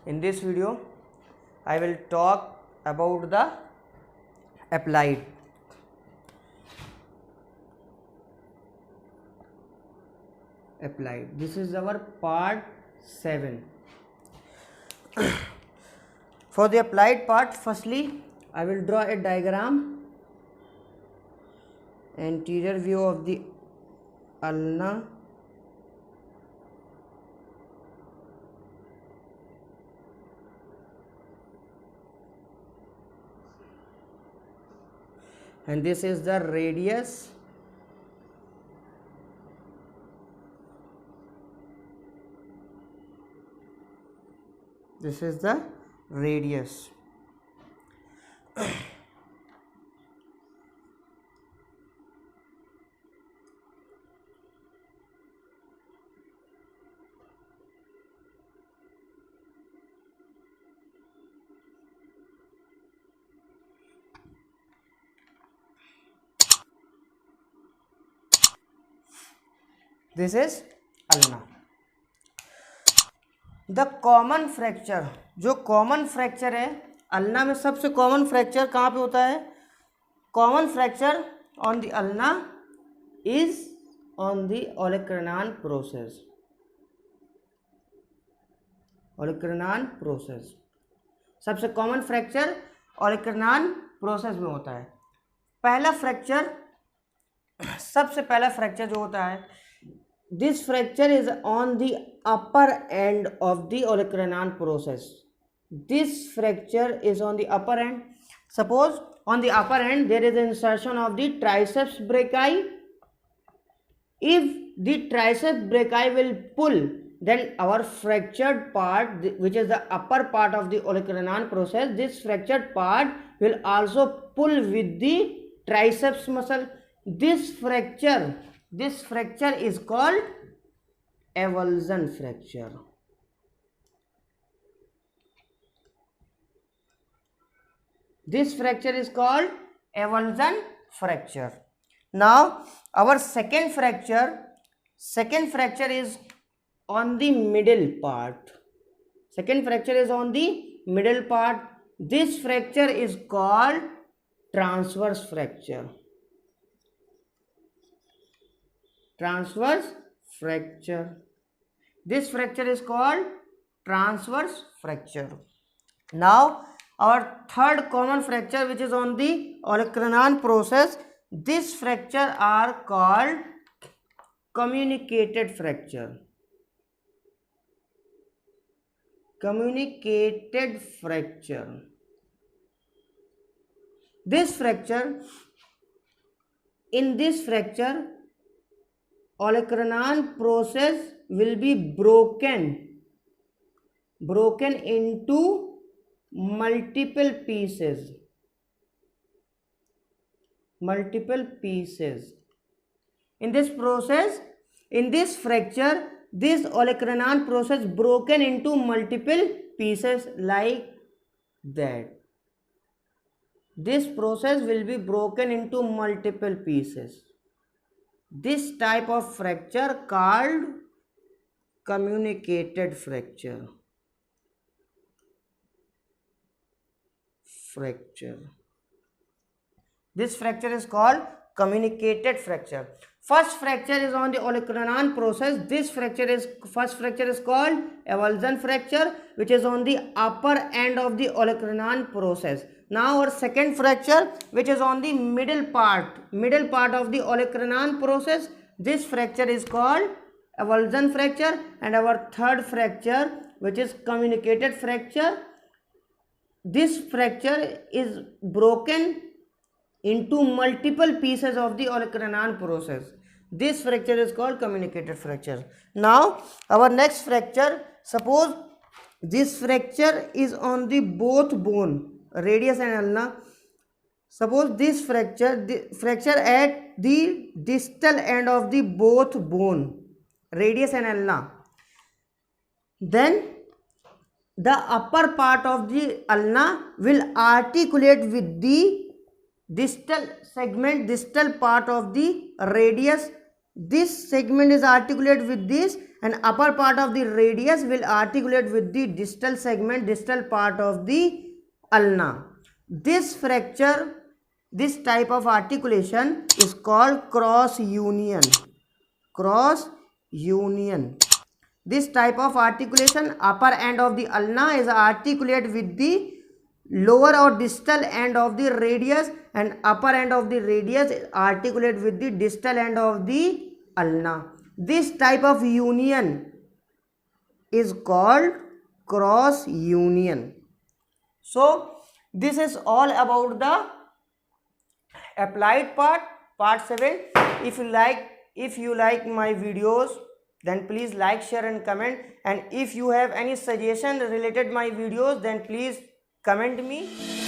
In this video, I will talk about the applied. This is our part 7. For the applied part, firstly, I will draw a diagram. Anterior view of the ulna. And this is the radius. This is the radius. This is ulna. The common fracture, जो common fracture है ulna में, सबसे common fracture कहाँ पे होता है? Common fracture on the ulna is on the olecranon process. Olecranon process सबसे common fracture olecranon process में होता है. पहला फ्रैक्चर, सबसे पहला फ्रैक्चर जो होता है, this fracture is on the upper end of the olecranon process. This fracture is on the upper end. Suppose on the upper end there is an insertion of the triceps brachii. If the triceps brachii will pull, then our fractured part, which is the upper part of the olecranon process, this fractured part will also pull with the triceps muscle. This fracture is called avulsion fracture. This fracture is called avulsion fracture. Now our second fracture is on the middle part. Second fracture is on the middle part. This fracture is called transverse fracture. Transverse fracture. This fracture is called transverse fracture. Now our third common fracture, which is on the olecranon process, this fracture are called communicated fracture. Communicated fracture. This fracture, in this fracture, olecranon process will be broken into multiple pieces. In this process, in this fracture, this olecranon process broken into multiple pieces like that. This process will be broken into multiple pieces. This type of fracture called communicated fracture. This fracture is called communicated fracture. First fracture is on the olecranon process. First fracture is called avulsion fracture, which is on the upper end of the olecranon process. Now our second fracture, which is on the middle part of the olecranon process, this fracture is called avulsion fracture. And our third fracture, which is communicated fracture, this fracture is broken into multiple pieces of the olecranon process. This fracture is called communicated fracture. Now our next fracture, suppose this fracture is on the both bone, radius and ulna. Suppose this fracture at the distal end of the both bone, radius and ulna. Then the upper part of the ulna will articulate with the distal part of the radius. This segment is articulated with this, and upper part of the radius will articulate with the distal segment, distal part of the ulna. This fracture, this type of articulation is called cross union. Cross union. This type of articulation, upper end of the ulna is articulate with the lower or distal end of the radius, and upper end of the radius is articulate with the distal end of the ulna. This type of union is called cross union. So this is all about the applied part, part 7. If you like my videos, then please like, share and comment, and if you have any suggestion related my videos, then please comment me.